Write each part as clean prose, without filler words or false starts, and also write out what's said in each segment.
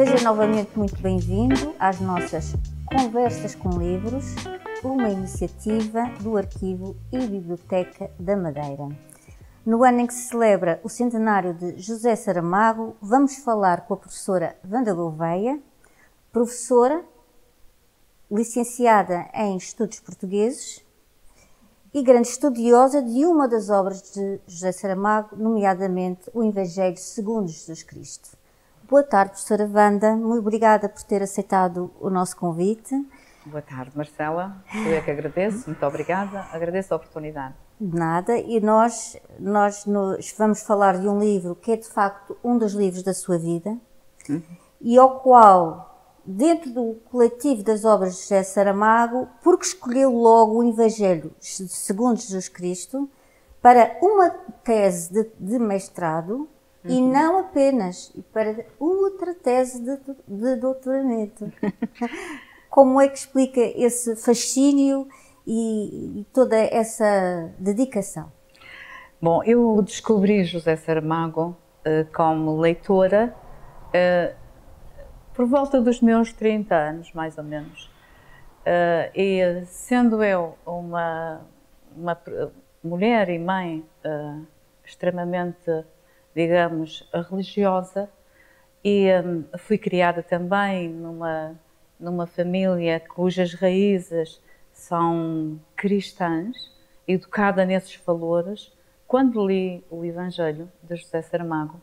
Seja novamente muito bem-vindo às nossas Conversas com Livros, uma iniciativa do Arquivo e Biblioteca da Madeira. No ano em que se celebra o centenário de José Saramago, vamos falar com a professora Wanda Gouveia, professora, licenciada em Estudos Portugueses e grande estudiosa de uma das obras de José Saramago, nomeadamente o Evangelho segundo Jesus Cristo. Boa tarde, professora Wanda. Muito obrigada por ter aceitado o nosso convite. Boa tarde, Marcela. Eu é que agradeço. Muito obrigada. Agradeço a oportunidade. De nada. E nós vamos falar de um livro que é, de facto, um dos livros da sua vida e ao qual, dentro do coletivo das obras de José Saramago, porque escolheu logo o Evangelho segundo Jesus Cristo para uma tese de mestrado e não apenas, para outra tese de doutoramento. Como é que explica esse fascínio e toda essa dedicação? Bom, eu descobri José Saramago como leitora por volta dos meus 30 anos, mais ou menos. E sendo eu uma mulher e mãe extremamente, digamos, religiosa, e fui criada também numa família cujas raízes são cristãs, educada nesses valores. Quando li o Evangelho de José Saramago,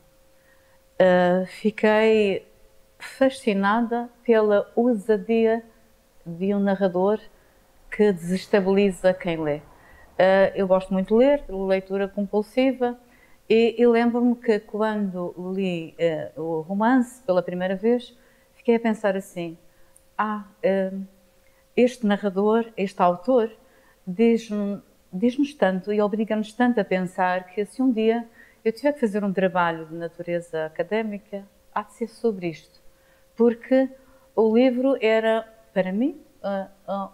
fiquei fascinada pela ousadia de um narrador que desestabiliza quem lê. Eu gosto muito de ler, leitura compulsiva, e lembro-me que quando li o romance pela primeira vez, fiquei a pensar assim: este narrador, este autor, diz-nos tanto e obriga-nos tanto a pensar que se um dia eu tiver que fazer um trabalho de natureza académica, há de ser sobre isto. Porque o livro era, para mim,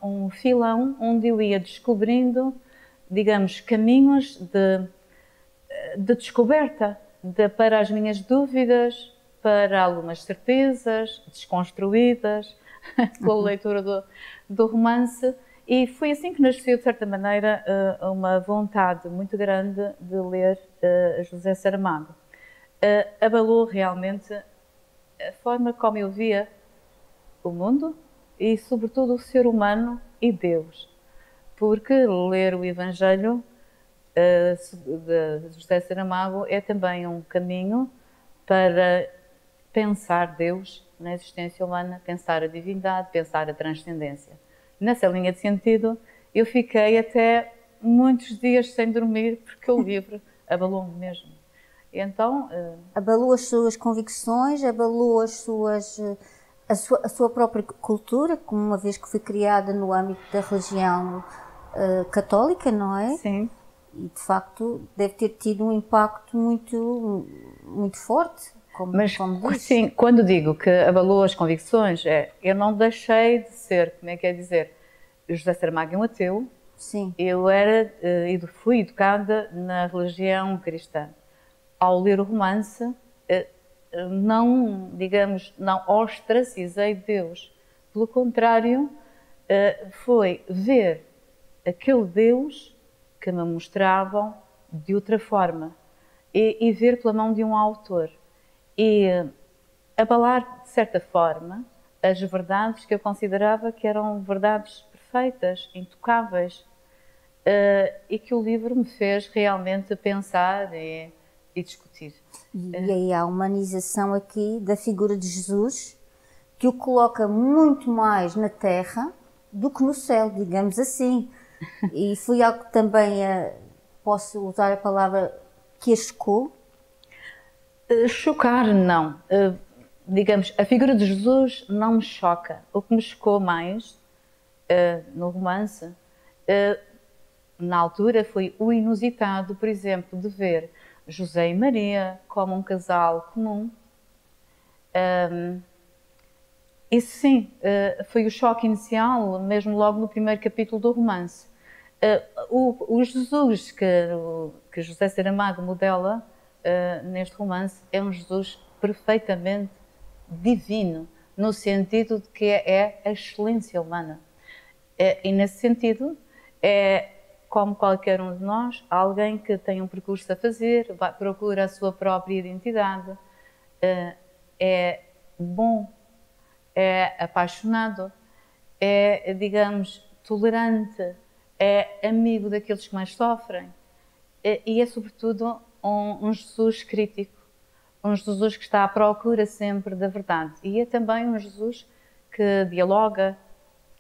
um filão onde eu ia descobrindo, digamos, caminhos de descoberta para as minhas dúvidas, para algumas certezas desconstruídas, pela leitura do romance, e foi assim que nasceu, de certa maneira, uma vontade muito grande de ler José Saramago. Abalou realmente a forma como eu via o mundo e, sobretudo, o ser humano e Deus, porque ler o Evangelho de José Saramago é também um caminho para pensar Deus na existência humana, pensar a divindade, pensar a transcendência. Nessa linha de sentido, eu fiquei até muitos dias sem dormir porque o livro abalou-me mesmo. E então, abalou as suas convicções, abalou a sua própria cultura, como uma vez que foi criada no âmbito da religião católica, não é? Sim. E de facto deve ter tido um impacto muito, muito forte. Como diz. Sim, quando digo que abalou as convicções, eu não deixei de ser, como é que é dizer, José Saramago é um ateu. Sim. Eu fui educada na religião cristã. Ao ler o romance, não ostracizei Deus. Pelo contrário, foi ver aquele Deus que me mostravam de outra forma e ver pela mão de um autor. E abalar, de certa forma, as verdades que eu considerava que eram verdades perfeitas, intocáveis, e que o livro me fez realmente pensar e discutir. E aí há a humanização aqui da figura de Jesus, que o coloca muito mais na terra do que no céu, digamos assim. E foi algo que também, posso usar a palavra, que a chocou? Chocar, não. Digamos, a figura de Jesus não me choca. O que me chocou mais no romance, na altura, foi o inusitado, por exemplo, de ver José e Maria como um casal comum. Isso sim, foi o choque inicial, mesmo logo no primeiro capítulo do romance. O Jesus que José Saramago modela neste romance é um Jesus perfeitamente divino, no sentido de que é a excelência humana. E nesse sentido, é como qualquer um de nós, alguém que tem um percurso a fazer, procura a sua própria identidade, é bom, é apaixonado, é, digamos, tolerante, é amigo daqueles que mais sofrem e é, sobretudo, um Jesus crítico, um Jesus que está à procura sempre da verdade. E é também um Jesus que dialoga,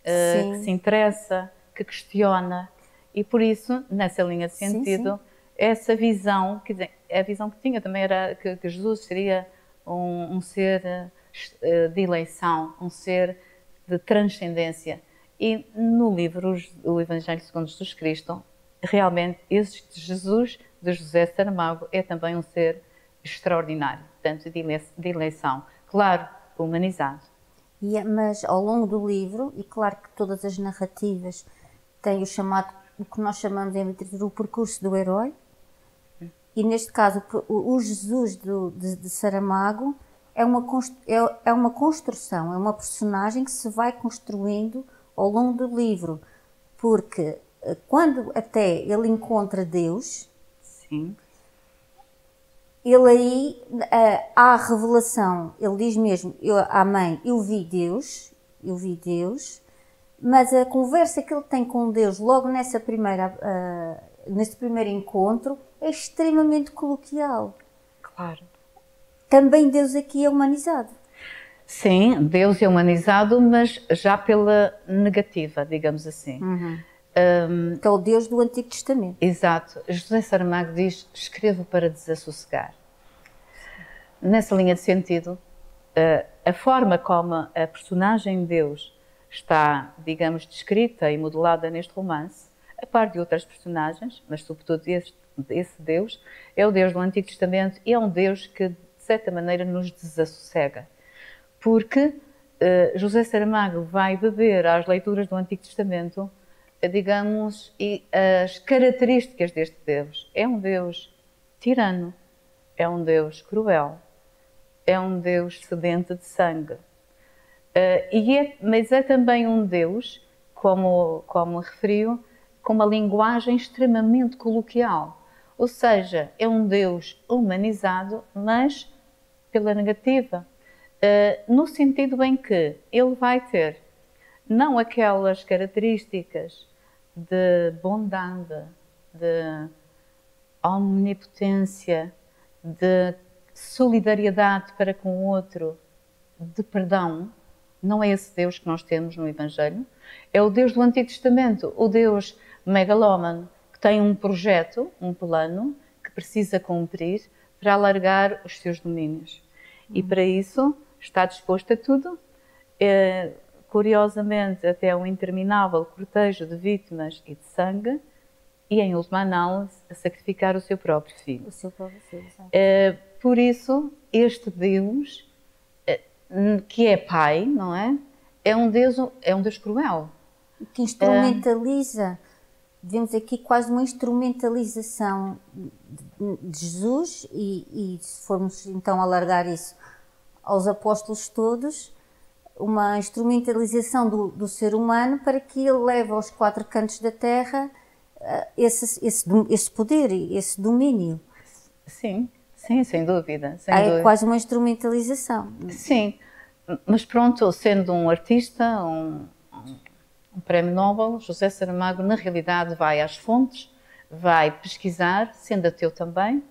que se interessa, que questiona. E por isso, nessa linha de sentido, essa visão, quer dizer, a visão que tinha também era que Jesus seria um ser de eleição, um ser de transcendência. E no livro O Evangelho segundo Jesus Cristo, realmente este Jesus de José Saramago é também um ser extraordinário, portanto, de eleição. Claro, humanizado. Mas ao longo do livro, e claro que todas as narrativas têm o que nós chamamos em literatura o percurso do herói, e neste caso o Jesus de Saramago é uma construção, é uma personagem que se vai construindo ao longo do livro, porque quando até ele encontra Deus, sim, ele aí há a revelação, ele diz mesmo à mãe, eu vi Deus, mas a conversa que ele tem com Deus logo nesse primeiro encontro é extremamente coloquial. Claro. Também Deus aqui é humanizado. Sim, Deus é humanizado, mas já pela negativa, digamos assim. Que é o Deus do Antigo Testamento. Exato. José Saramago diz, escrevo para desassossegar. Nessa linha de sentido, a forma como a personagem Deus está, digamos, descrita e modelada neste romance, a par de outras personagens, mas sobretudo esse Deus, é o Deus do Antigo Testamento e é um Deus que, de certa maneira, nos desassossega. Porque José Saramago vai beber às leituras do Antigo Testamento, digamos, e as características deste Deus. É um Deus tirano, é um Deus cruel, é um Deus sedento de sangue. Mas é também um Deus, como referiu, com uma linguagem extremamente coloquial. Ou seja, é um Deus humanizado, mas pela negativa. No sentido em que ele vai ter não aquelas características de bondade, de omnipotência, de solidariedade para com o outro, de perdão. Não é esse Deus que nós temos no Evangelho. É o Deus do Antigo Testamento, o Deus megalómano, que tem um projeto, um plano, que precisa cumprir para alargar os seus domínios. E para isso está disposto a tudo, curiosamente até um interminável cortejo de vítimas e de sangue, e em última análise a sacrificar o seu próprio filho. O seu próprio filho, exato. Por isso, este Deus, que é pai, não é? É um Deus cruel. Que instrumentaliza, vemos aqui quase uma instrumentalização de Jesus e se formos então alargar isso aos apóstolos todos, uma instrumentalização do ser humano para que ele leve aos quatro cantos da terra esse poder, esse domínio. Sim, sem dúvida. É quase uma instrumentalização. Sim, mas pronto, sendo um artista, um prémio Nobel, José Saramago na realidade vai às fontes, vai pesquisar, sendo ateu também,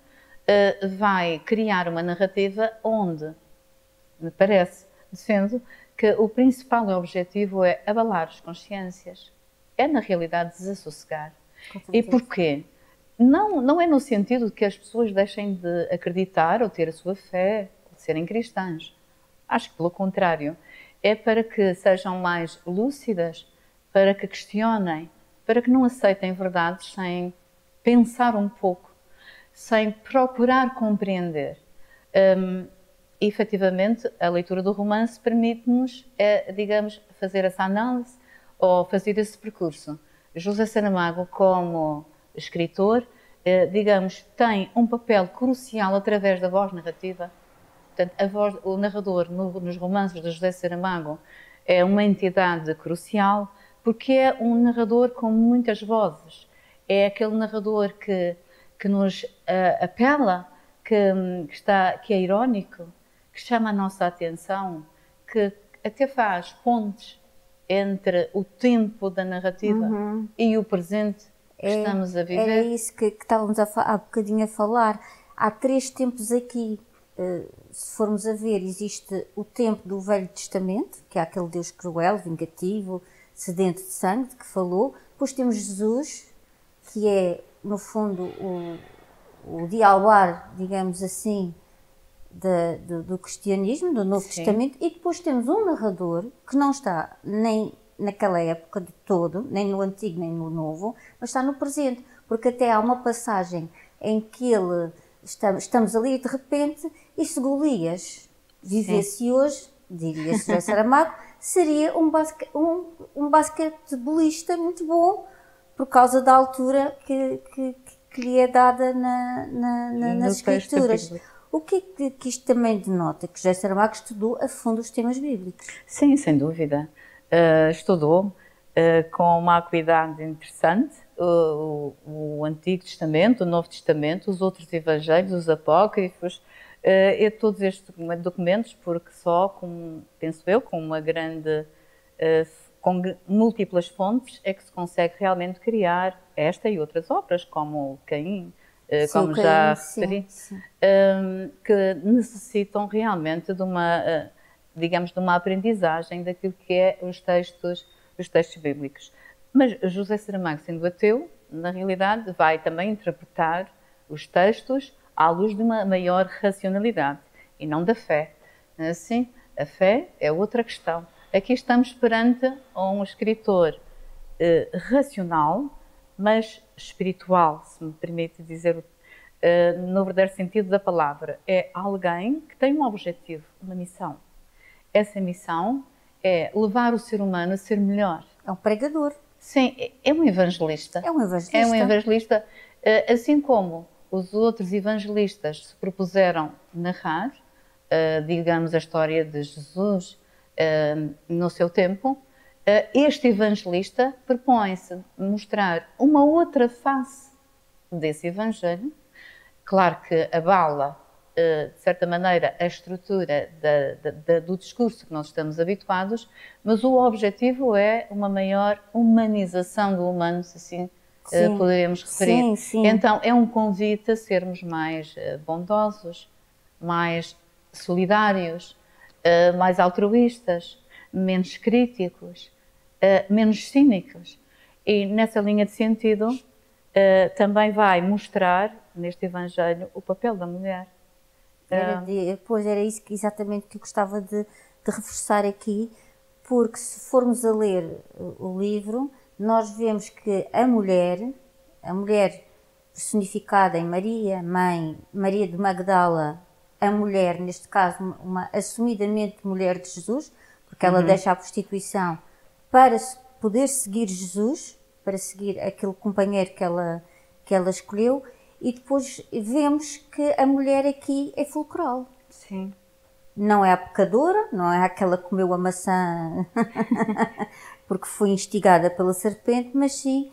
vai criar uma narrativa onde, me parece, defendo que o principal objetivo é abalar as consciências, é na realidade desassossegar. E porquê? Não é no sentido de que as pessoas deixem de acreditar ou ter a sua fé, ou de serem cristãs. Acho que pelo contrário, é para que sejam mais lúcidas, para que questionem, para que não aceitem verdades sem pensar um pouco, sem procurar compreender. E, efetivamente, a leitura do romance permite-nos, digamos, fazer essa análise ou fazer esse percurso. José Saramago, como escritor, digamos, tem um papel crucial através da voz narrativa Portanto, o narrador nos romances de José Saramago é uma entidade crucial porque é um narrador com muitas vozes. É aquele narrador que nos apela, que é irónico, que chama a nossa atenção, que até faz pontes entre o tempo da narrativa e o presente que estamos a viver. Era isso que estávamos há bocadinho a falar. Há 3 tempos aqui. Se formos a ver, existe o tempo do Velho Testamento, que é aquele Deus cruel, vingativo, sedento de sangue, de que falou. Depois temos Jesus, que é, no fundo, o dialogar, digamos assim, do cristianismo, do Novo Testamento. E depois temos um narrador que não está nem naquela época de todo, nem no Antigo nem no Novo, mas está no presente, porque até há uma passagem em que estamos ali e de repente, e se Golias vivesse hoje, diria José Saramago, seria um basquetebolista muito bom, por causa da altura que lhe é dada nas escrituras. O que é que isto também denota? Que José Saramago estudou a fundo os temas bíblicos. Sim, sem dúvida. Estudou com uma acuidade interessante o Antigo Testamento, o Novo Testamento, os outros Evangelhos, os Apócrifos, e todos estes documentos, porque só, penso eu, com uma grande, com múltiplas fontes, é que se consegue realmente criar esta e outras obras, como Caim, como já referi, que necessitam realmente de uma, digamos, de uma aprendizagem daquilo que é os textos bíblicos. Mas José Saramago, sendo ateu, na realidade vai também interpretar os textos à luz de uma maior racionalidade e não da fé. Assim, a fé é outra questão. Aqui estamos perante um escritor racional, mas espiritual, se me permite dizer no verdadeiro sentido da palavra. É alguém que tem um objetivo, uma missão. Essa missão é levar o ser humano a ser melhor. É um pregador. Sim, é um evangelista. É um evangelista. É um evangelista, assim como os outros evangelistas se propuseram narrar, digamos, a história de Jesus no seu tempo, este evangelista propõe-se mostrar uma outra face desse evangelho. Claro que abala, de certa maneira, a estrutura do discurso que nós estamos habituados, mas o objetivo é uma maior humanização do humano, se assim poderíamos referir. Sim, sim. Então, é um convite a sermos mais bondosos, mais solidários, mais altruístas, menos críticos, menos cínicos. E nessa linha de sentido, também vai mostrar, neste Evangelho, o papel da mulher. Pois era isso exatamente que eu gostava de reforçar aqui, porque se formos a ler o livro, nós vemos que a mulher personificada em Maria, mãe, Maria de Magdala, a mulher, neste caso, uma assumidamente mulher de Jesus, porque ela deixa a prostituição para poder seguir Jesus, para seguir aquele companheiro que ela escolheu, e depois vemos que a mulher aqui é fulcral. Sim. Não é a pecadora, não é aquela que comeu a maçã porque foi instigada pela serpente, mas sim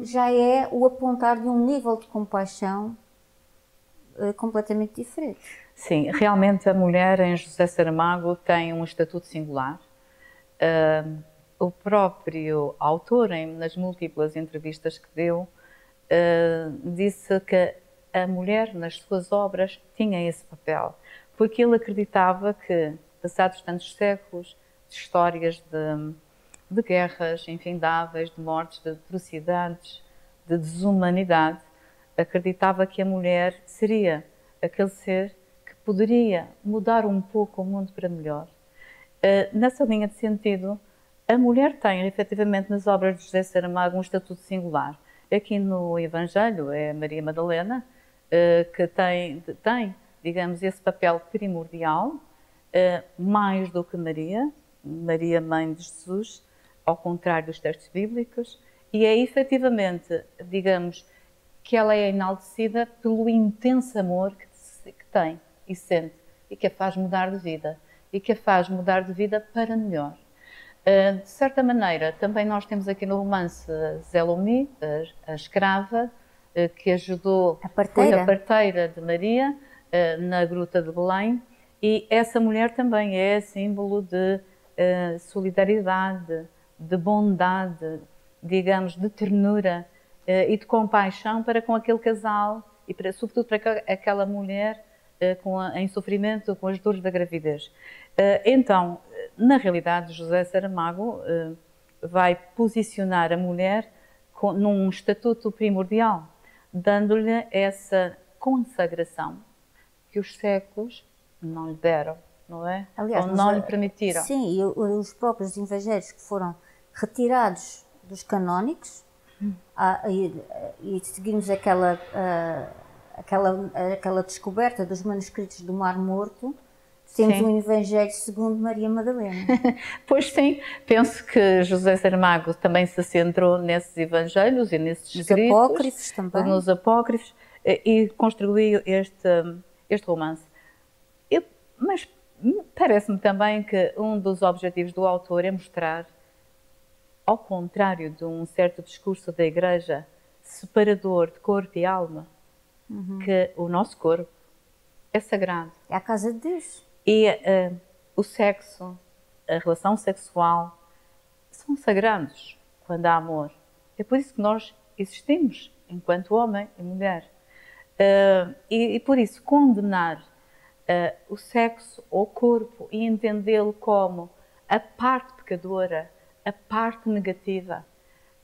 já é o apontar de um nível de compaixão completamente diferente. Sim, realmente a mulher em José Saramago tem um estatuto singular. O próprio autor, nas múltiplas entrevistas que deu, disse que a mulher nas suas obras tinha esse papel, porque ele acreditava que, passados tantos séculos de histórias de guerras infindáveis, de mortes, de atrocidades, de desumanidade, acreditava que a mulher seria aquele ser que poderia mudar um pouco o mundo para melhor. Nessa linha de sentido, a mulher tem, efetivamente, nas obras de José Saramago, um estatuto singular. Aqui no Evangelho é Maria Madalena, que tem, digamos, esse papel primordial, mais do que Maria, mãe de Jesus, ao contrário dos textos bíblicos, e é efetivamente, digamos, que ela é enaltecida pelo intenso amor que tem e sente e que a faz mudar de vida e que a faz mudar de vida para melhor. De certa maneira, também nós temos aqui no romance Zelomí, a escrava, que ajudou, foi a parteira de Maria na Gruta de Belém, e essa mulher também é símbolo de solidariedade, de bondade, digamos, de ternura e de compaixão para com aquele casal e sobretudo para aquela mulher em sofrimento com as dores da gravidez. Então, na realidade, José Saramago vai posicionar a mulher num estatuto primordial, dando-lhe essa consagração que os séculos não lhe deram, não é? Aliás, ou não lhe permitiram. Sim, e os próprios evangelhos que foram retirados dos canónicos, e seguimos aquela descoberta dos manuscritos do Mar Morto, temos um Evangelho segundo Maria Madalena. Pois sim, penso que José Saramago também se centrou nesses Evangelhos e nesses escritos. Nos apócrifos também. Nos apócrifos, e construiu este romance. Mas parece-me também que um dos objetivos do autor é mostrar, ao contrário de um certo discurso da Igreja separador de corpo e alma, que o nosso corpo é sagrado. É a casa de Deus. E o sexo, a relação sexual, são sagrados quando há amor. É por isso que nós existimos enquanto homem e mulher. E por isso condenar o sexo ou o corpo e entendê-lo como a parte pecadora, a parte negativa,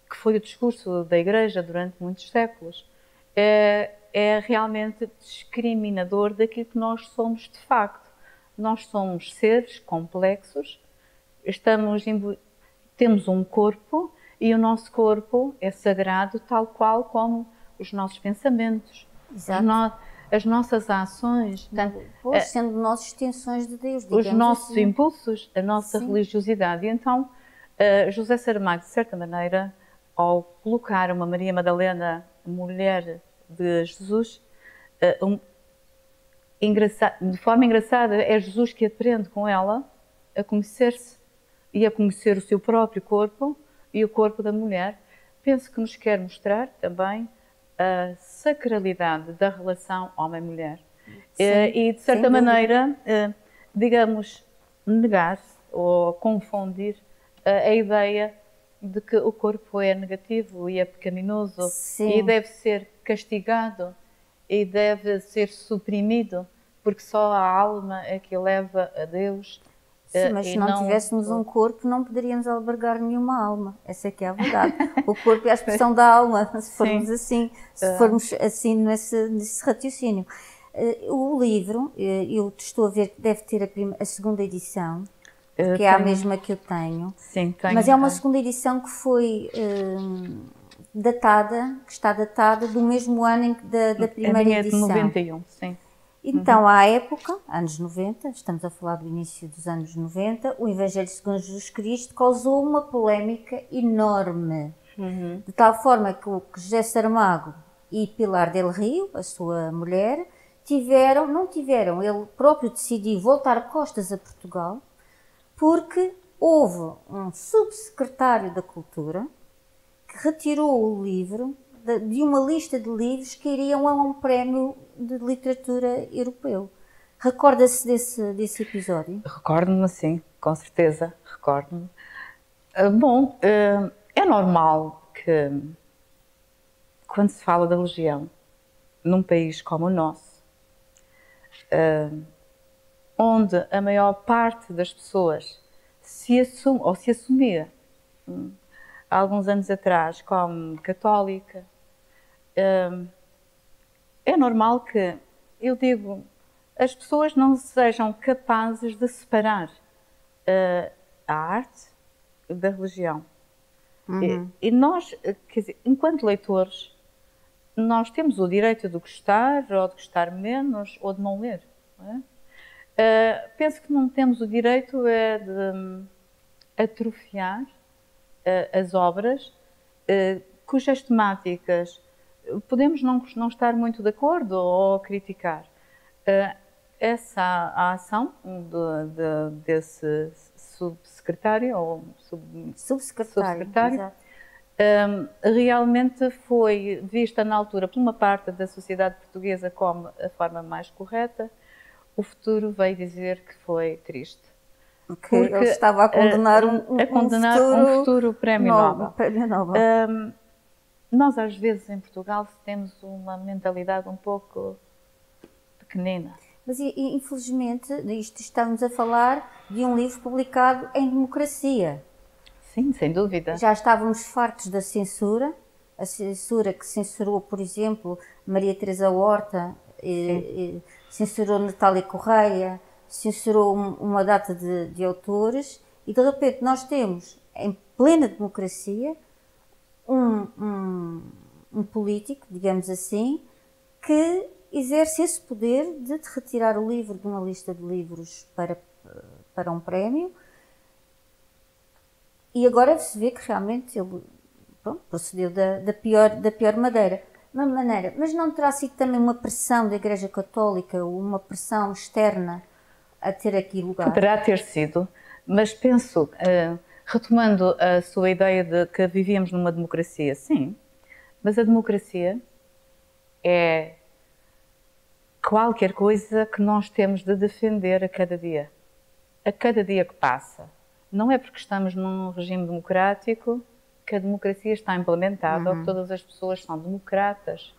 que foi o discurso da Igreja durante muitos séculos, é realmente discriminador daquilo que nós somos de facto. Nós somos seres complexos, temos um corpo e o nosso corpo é sagrado tal qual como os nossos pensamentos, as nossas ações. Portanto, sendo nós extensões de Deus, os nossos assim. impulsos, a nossa religiosidade. E então, José Saramago, de certa maneira, ao colocar uma Maria Madalena, mulher de Jesus, de forma engraçada, é Jesus que aprende com ela a conhecer-se e a conhecer o seu próprio corpo e o corpo da mulher. Penso que nos quer mostrar também a sacralidade da relação homem-mulher. E, de certa maneira, digamos, negar ou confundir a ideia de que o corpo é negativo e é pecaminoso e deve ser castigado e deve ser suprimido, porque só a alma é que leva a Deus. Sim, mas se não tivéssemos um corpo, não poderíamos albergar nenhuma alma. Essa é que é a verdade. O corpo é a expressão da alma, se formos assim nesse raciocínio. O livro, eu estou a ver que deve ter a segunda edição, que é a mesma que eu tenho. Sim, tenho. Mas é uma segunda edição que foi está datada do mesmo ano da primeira edição. A minha é de 91, sim. Então, à época, anos 90, estamos a falar do início dos anos 90, o Evangelho segundo Jesus Cristo causou uma polémica enorme. De tal forma que o José Saramago e Pilar del Rio, a sua mulher, ele próprio decidiu voltar costas a Portugal, porque houve um subsecretário da Cultura que retirou o livro de uma lista de livros que iriam a um prémio de literatura europeu. Recorda-se desse episódio? Recordo-me, sim, com certeza, recordo-me. Bom, é normal que, quando se fala da religião, num país como o nosso, onde a maior parte das pessoas se assumia há alguns anos atrás como católica, é normal que, eu digo, as pessoas não sejam capazes de separar a arte da religião. E nós, quer dizer, enquanto leitores, nós temos o direito de gostar, ou de gostar menos, ou de não ler. Não é? Penso que não temos o direito de atrofiar as obras cujas temáticas podemos não estar muito de acordo ou criticar. a ação desse subsecretário ou subsecretário exato. Realmente foi vista na altura por uma parte da sociedade portuguesa como a forma mais correta. O futuro veio dizer que foi triste. Porque ele estava a condenar um futuro prémio Nobel. Prémio Nobel. Nós às vezes em Portugal temos uma mentalidade um pouco pequenina. Mas infelizmente estamos a falar de um livro publicado em democracia. Sim, sem dúvida. Já estávamos fartos da censura, a censura que censurou, por exemplo, Maria Teresa Horta, censurou Natália Correia, censurou uma data de autores, e de repente nós temos, em plena democracia, um político, digamos assim, que exerce esse poder de te retirar o livro de uma lista de livros para um prémio. E agora se vê que realmente ele procedeu da pior maneira. Mas não terá sido também uma pressão da Igreja Católica, ou uma pressão externa a ter aqui lugar? Poderá ter sido, mas penso, retomando a sua ideia de que vivíamos numa democracia, sim, mas a democracia é qualquer coisa que nós temos de defender a cada dia que passa. Não é porque estamos num regime democrático que a democracia está implementada ou que todas as pessoas são democratas.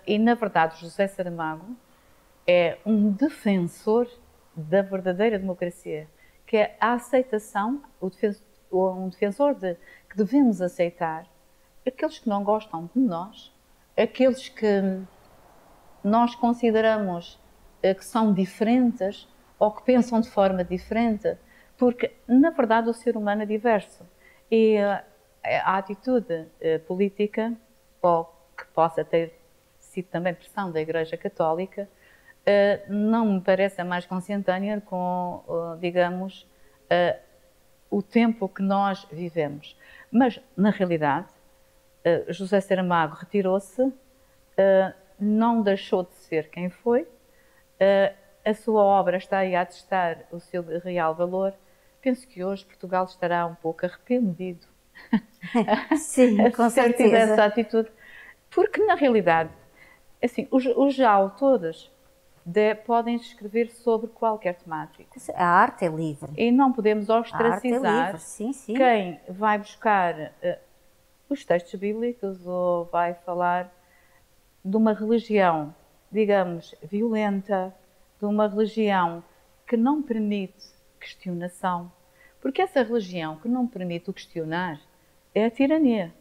E, na verdade, José Saramago é um defensor da verdadeira democracia, que é a aceitação, um defensor de que devemos aceitar aqueles que não gostam de nós, aqueles que nós consideramos que são diferentes ou que pensam de forma diferente, porque, na verdade, o ser humano é diverso. E a atitude política, ou que possa ter sido também pressão da Igreja Católica, não me parece a mais consentânea com, digamos, o tempo que nós vivemos. Mas, na realidade, José Saramago retirou-se, não deixou de ser quem foi, a sua obra está aí a atestar o seu real valor. Penso que hoje Portugal estará um pouco arrependido Sim, com certeza. Dessa atitude, porque na realidade, assim, os autores podem escrever sobre qualquer temática. A arte é livre. E não podemos ostracizar sim. Quem vai buscar os textos bíblicos ou vai falar de uma religião, digamos, violenta, de uma religião que não permite questionação. Porque essa religião que não permite o questionar é a tirania.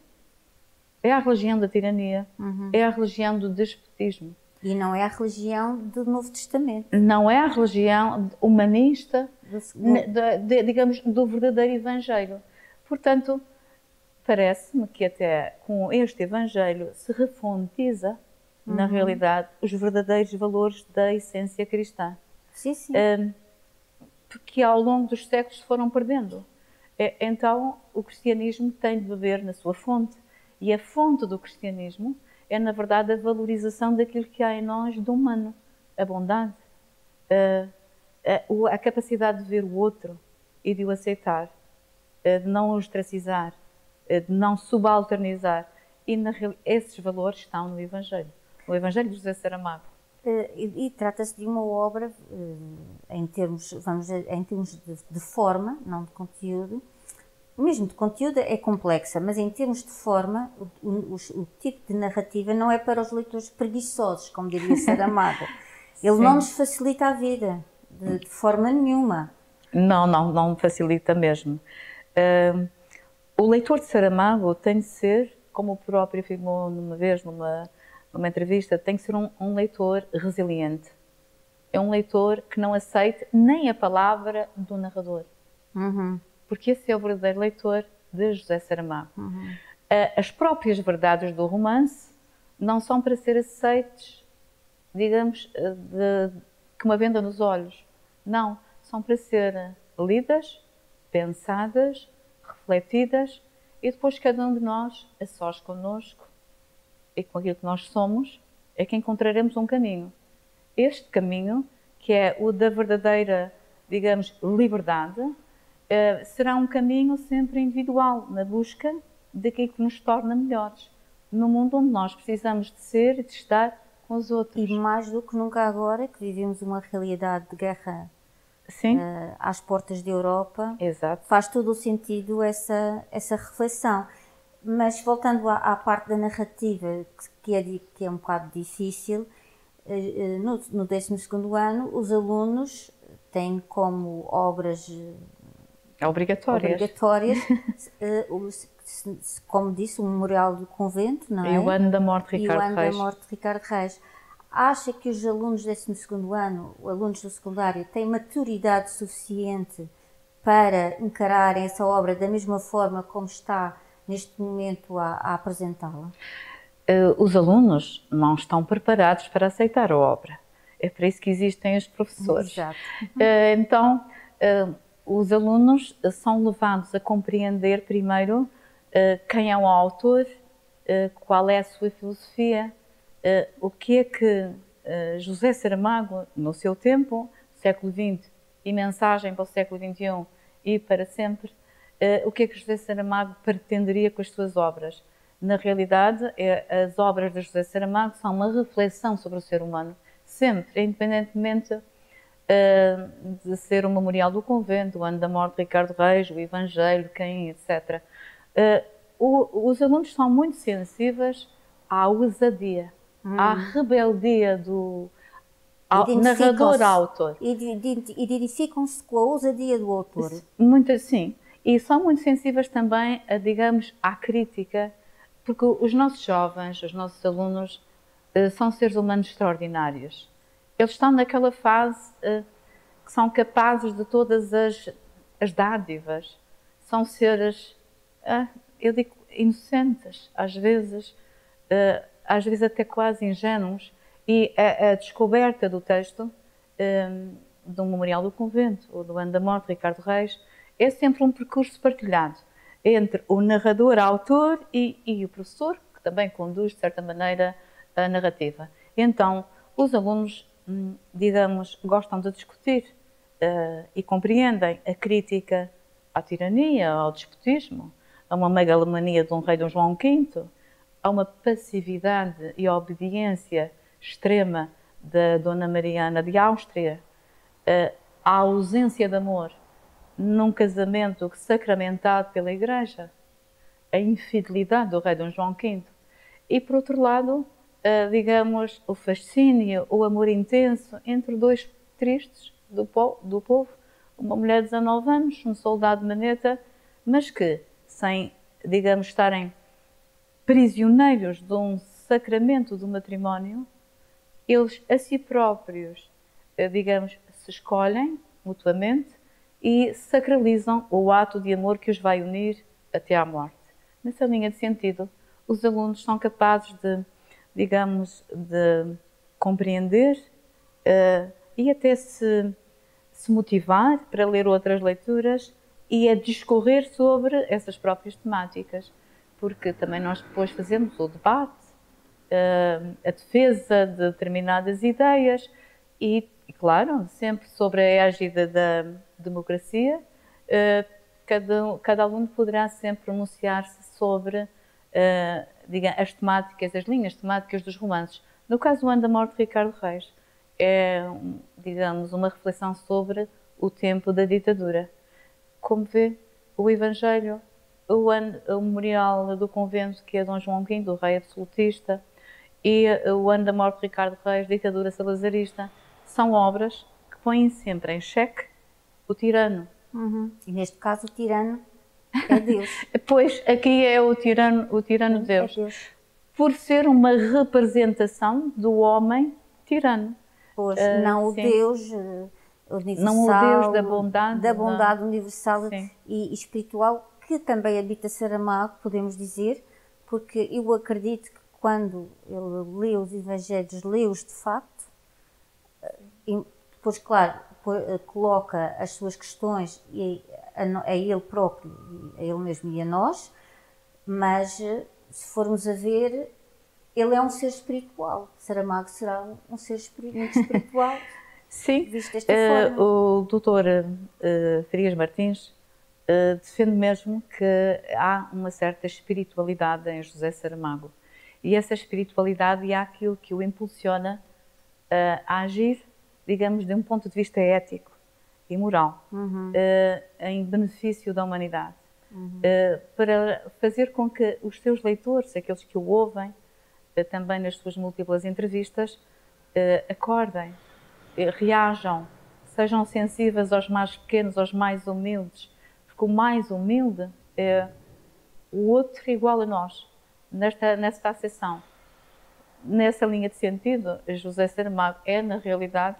É a religião da tirania. É a religião do despotismo. E não é a religião do Novo Testamento. Não é a religião humanista, digamos, do verdadeiro Evangelho. Portanto, parece-me que até com este Evangelho se refontiza, na realidade, os verdadeiros valores da essência cristã. Sim. Porque ao longo dos séculos se foram perdendo. Então, o cristianismo tem de beber na sua fonte. E a fonte do cristianismo é, na verdade, a valorização daquilo que há em nós do humano. A bondade, a capacidade de ver o outro e de o aceitar, de não o ostracizar, de não subalternizar. E esses valores estão no Evangelho. No Evangelho de José Saramago. E trata-se de uma obra, em termos de forma, não de conteúdo. Mesmo de conteúdo é complexa, mas em termos de forma, o tipo de narrativa não é para os leitores preguiçosos, como diria Saramago. Ele não nos facilita a vida, de forma nenhuma. Não facilita mesmo. O leitor de Saramago tem de ser, como o próprio afirmou numa vez, numa entrevista, tem que ser um leitor resiliente. É um leitor que não aceite nem a palavra do narrador. Porque esse é o verdadeiro leitor de José Saramago. As próprias verdades do romance não são para ser aceites, digamos, com uma venda nos olhos. Não, são para ser lidas, pensadas, refletidas, e depois cada um de nós, a sós connosco, e com aquilo que nós somos, é que encontraremos um caminho. Este caminho que é o da verdadeira, digamos, liberdade, será um caminho sempre individual, na busca daquilo que nos torna melhores, no mundo onde nós precisamos de ser e de estar com os outros. E mais do que nunca agora, que vivemos uma realidade de guerra às portas da Europa, Exato. Faz todo o sentido essa reflexão. Mas voltando à parte da narrativa, que é um bocado difícil, no 12º ano os alunos têm como obras obrigatórias como disse, o Memorial do Convento, não é? E o Ano da Morte de Ricardo Reis. E o Ano da Morte de Ricardo Reis. Acha que os alunos do 12º ano, alunos do secundário, têm maturidade suficiente para encararem essa obra da mesma forma como está neste momento a apresentá-la? Os alunos não estão preparados para aceitar a obra. É para isso que existem os professores. Exato. Então, os alunos são levados a compreender primeiro quem é o autor, qual é a sua filosofia, o que é que José Saramago, no seu tempo, século XX, e mensagem para o século XXI e para sempre, o que é que José Saramago pretenderia com as suas obras. Na realidade, as obras de José Saramago são uma reflexão sobre o ser humano, sempre, independentemente de ser o Memorial do Convento, o Ano da Morte de Ricardo Reis, o Evangelho, Caim, etc. Os alunos são muito sensíveis à ousadia, à rebeldia do narrador-autor. Identificam-se com a ousadia do autor. Muito assim. E são muito sensíveis também, digamos, à crítica, porque os nossos jovens, os nossos alunos, são seres humanos extraordinários. Eles estão naquela fase que são capazes de todas as dádivas. São seres, eu digo, inocentes, às vezes até quase ingênuos. E a descoberta do texto do Memorial do Convento, ou do Ano da Morte de Ricardo Reis, é sempre um percurso partilhado entre o narrador-autor e o professor, que também conduz, de certa maneira, a narrativa. Então, os alunos, digamos, gostam de discutir e compreendem a crítica à tirania, ao despotismo, a uma megalomania de um rei Dom João V, a uma passividade e obediência extrema da Dona Mariana de Áustria, a ausência de amor num casamento sacramentado pela Igreja, a infidelidade do rei Dom João V e, por outro lado, digamos, o fascínio, o amor intenso entre dois tristes do povo, uma mulher de 19 anos, um soldado de maneta, mas que, sem, digamos, estarem prisioneiros de um sacramento do matrimónio, eles a si próprios, digamos, se escolhem mutuamente e sacralizam o ato de amor que os vai unir até à morte. Nessa linha de sentido, os alunos são capazes de, digamos, de compreender e até se motivar para ler outras leituras e a discorrer sobre essas próprias temáticas, porque também nós depois fazemos o debate, a defesa de determinadas ideias e, claro, sempre sobre a égide da democracia, cada aluno poderá sempre pronunciar-se sobre digamos, as temáticas, as linhas temáticas dos romances. No caso do Ano da Morte de Ricardo Reis, é, digamos, uma reflexão sobre o tempo da ditadura. Como vê, o Evangelho, o Memorial do Convento, que é Dom João V, o rei absolutista, e o Ano da Morte de Ricardo Reis, ditadura salazarista, são obras que põem sempre em xeque o tirano. E neste caso o tirano é Deus. Pois, aqui é o tirano Deus. É Deus. Por ser uma representação do homem tirano. Pois, não o Deus universal. Não o Deus da bondade universal Sim. e espiritual, que também habita Saramago, podemos dizer, porque eu acredito que quando ele lê os Evangelhos, lê-os de facto, e depois, claro, coloca as suas questões a ele próprio, a ele mesmo e a nós, mas se formos a ver, ele é um ser espiritual. Saramago será um ser muito espiritual. Sim, visto desta forma. o doutor Frias Martins defende mesmo que há uma certa espiritualidade em José Saramago. E essa espiritualidade é aquilo que o impulsiona a agir, digamos, de um ponto de vista ético e moral, em benefício da humanidade. Para fazer com que os seus leitores, aqueles que o ouvem, também nas suas múltiplas entrevistas, acordem, reajam, sejam sensíveis aos mais pequenos, aos mais humildes, porque o mais humilde é o outro igual a nós, nesta acessão. Nessa linha de sentido, José Saramago é, na realidade,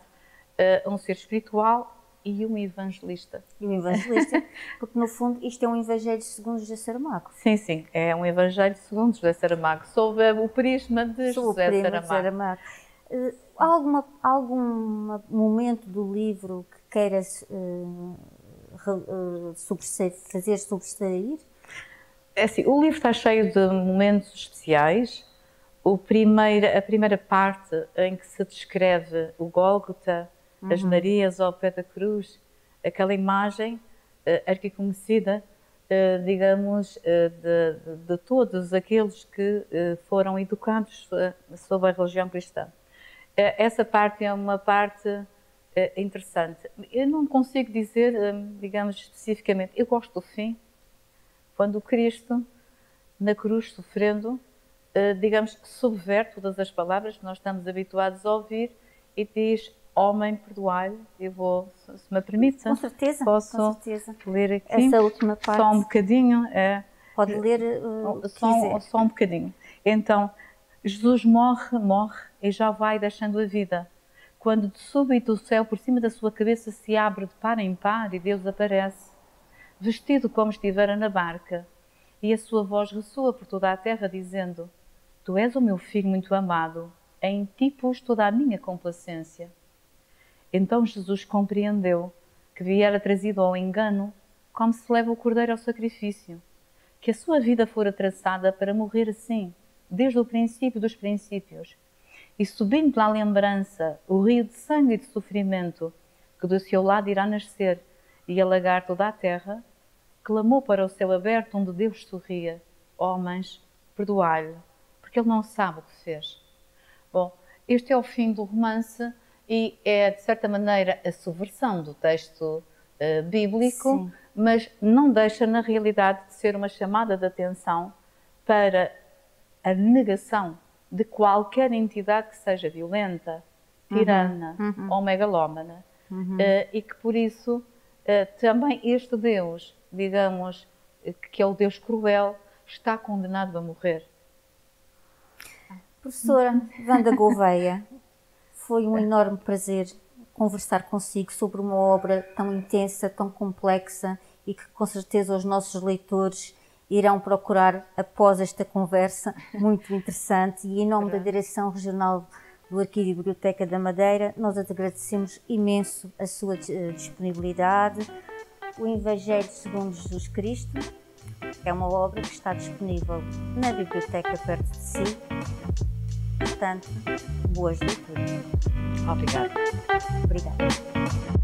um ser espiritual e um evangelista. E um evangelista, porque no fundo isto é um evangelho segundo José Saramago. Sim, sim, é um evangelho segundo José Saramago, sob o prisma de José Saramago. Há algum momento do livro que queiras fazer sobressair? É assim, o livro está cheio de momentos especiais. A primeira parte em que se descreve o Gólgota, as Marias ao pé da cruz, aquela imagem arquiconhecida, digamos, de todos aqueles que foram educados sob a religião cristã. Essa parte é uma parte interessante. Eu não consigo dizer, digamos, especificamente. Eu gosto do fim, quando o Cristo, na cruz, sofrendo, digamos, subverte todas as palavras que nós estamos habituados a ouvir e diz: homem, perdoai. Eu vou, se me permite, com certeza, posso com certeza. ler aqui Essa última parte. Só um bocadinho. Pode ler só um bocadinho. Então, Jesus morre e já vai deixando a vida. Quando de súbito o céu por cima da sua cabeça se abre de par em par e Deus aparece, vestido como estivera na barca, e a sua voz ressoa por toda a terra, dizendo: Tu és o meu filho muito amado, em ti pus toda a minha complacência. Então Jesus compreendeu que viera trazido ao engano, como se leva o cordeiro ao sacrifício, que a sua vida fora traçada para morrer assim, desde o princípio dos princípios, e subindo pela lembrança o rio de sangue e de sofrimento, que do seu lado irá nascer e alagar toda a terra, clamou para o céu aberto onde Deus sorria: homens, perdoai-lhe, porque ele não sabe o que fez. Bom, este é o fim do romance e é, de certa maneira, a subversão do texto bíblico, Sim. mas não deixa, na realidade, de ser uma chamada de atenção para a negação de qualquer entidade que seja violenta, tirana ou megalómana, e que, por isso, também este Deus, digamos, que é o Deus cruel, está condenado a morrer. Professora Wanda Gouveia, foi um enorme prazer conversar consigo sobre uma obra tão intensa, tão complexa e que com certeza os nossos leitores irão procurar após esta conversa muito interessante. E em nome da Direção Regional do Arquivo e Biblioteca da Madeira, nós agradecemos imenso a sua disponibilidade. O Evangelho segundo Jesus Cristo é uma obra que está disponível na biblioteca perto de si. Portanto, boas leituras. Obrigada. Obrigada.